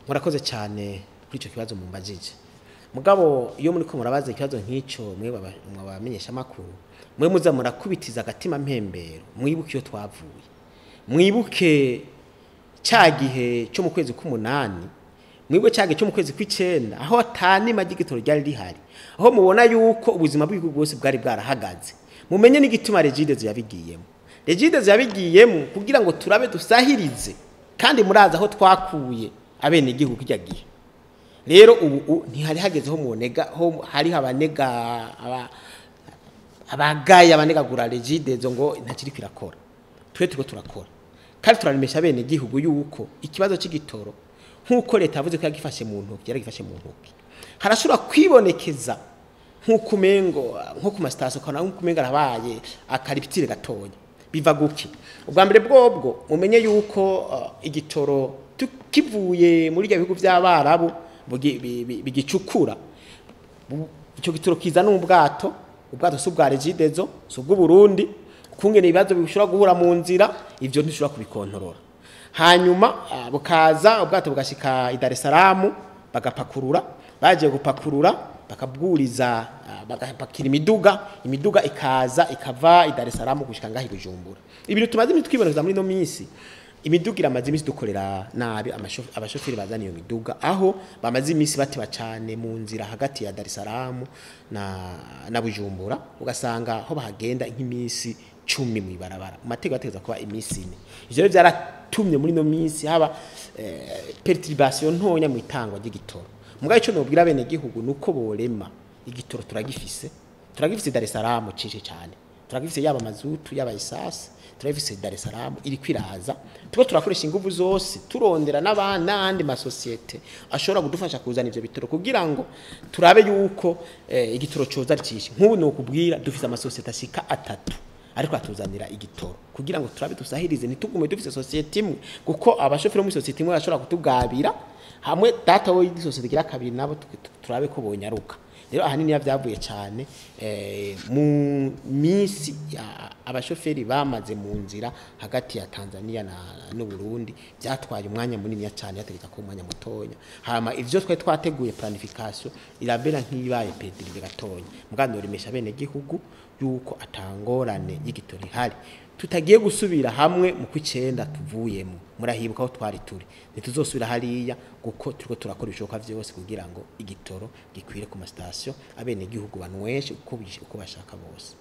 murakoze cyane kuri ico kibazo mumbajije mugabo iyo muri ko murabaza ikibazo nk'ico mwe babamenyesha makuru mwe muza murakubitiza agatima mpembero mwibuke iyo twavuye mwibuke cyagihe cyo mu kwezi k'umunani mwibuke cyagihe cyo mu kwezi kw'icenda aho atanima ry'igitoro ryari rihari aho mubona yuko ubuzima bw'igihugu bwose bwari bwarahagaze mumenye n'igituma Regidezo yabigiyemo Regidezo yabigiyemo kugira ngo turabe dusahirize kandi muraza aho twakuye abene igihugu kijya gihe rero ubu ntihari hagezeho munega ho hari abanega abagaye abanegagura Regidezo ngo ntakiri kwirakora twe turakora kandi turarimesha abene igihugu yuko ikibazo cy'igitoro nkuko leta yavuze ko yagifashe mu ntoki yaragifashe mu ntoki harashobora kwibonekeza nkuko umengo nko ku mastation kana nkuko umenga rabaye akaripitire gatonya biva guki ubwa mbere bwobwo mumenye yuko igitoro tukivuye muri bya bihugu by'abarabu bigicukura icyo gitoro kiza n'ubwato subwa Regidezo subwo Burundi kungene ibibazo bishobora guhura mu nzira ivyo ntishobora kubikontorora hanyuma bukaza ubwato bugashika i Dar es Salaam bagapakurura baje gupakurura bakabwuriza bagapakira imiduga ikaza ikava i Dar es Salaam gushika ngahi Bujumbura ibintu tumaze mitwiboneza muri no minsi imiduga iramaze imisi dukorera nabi abashoferi bazana iyo miduga aho bamaze imisi batiba cyane mu nzira hagati ya Dar es Salaam na Bujumbura ugasanga aho bahagenda nk'imisi 10 mu ibarabara matego ategeza kuba imisi 4 ivyo byaratumye muri no minsi haba perturbation ntonya mu itangwa ry'igitoro mugaye cyo nobwira bene gihugu nuko borema igitoro turagifise Dar es Salaam cishe cyane turagifise yaba mazutu yaba isasi turagifise Dar es Salaam iri kwiraza tuko turakoresha ingufu zose turondera n'andi masosiyete ashobora kudufasha kuzana ivyo bitoro kugira ngo turabe yuko igitoro coza ricishe nk'ubu no kubwira dufise amasosiyete ashika 3 ariko atuzanira igitoro kugira ngo turabe dusahirize nitugume dufise societe imwe kuko abashoferi mu societe imwe bashobora kutugabira hamwe data wo y'isosiyete gira kabiri nabo turabe ko bonyaruka rero ahanini yavyavuye cyane mu misi abashoferi bamaze mu nzira hagati ya Tanzania no Burundi byatwaye umwanya munini cyane yategeka ko umwanya mutonya hama ivyo twateguye planification irabera nk'ibaye pediri gatonya mugando rimesha bene gihugu yuko atangorane y'igitoro ihari tutagiye gusubira hamwe mu kw'icenda tuvuyemo murahibuka aho twari turi ntituzosubira hariya guko turiko turakora ibishoboka vyose kugira ngo igitoro gikwire ku mastation abene gihugu banweshe uko bashaka bose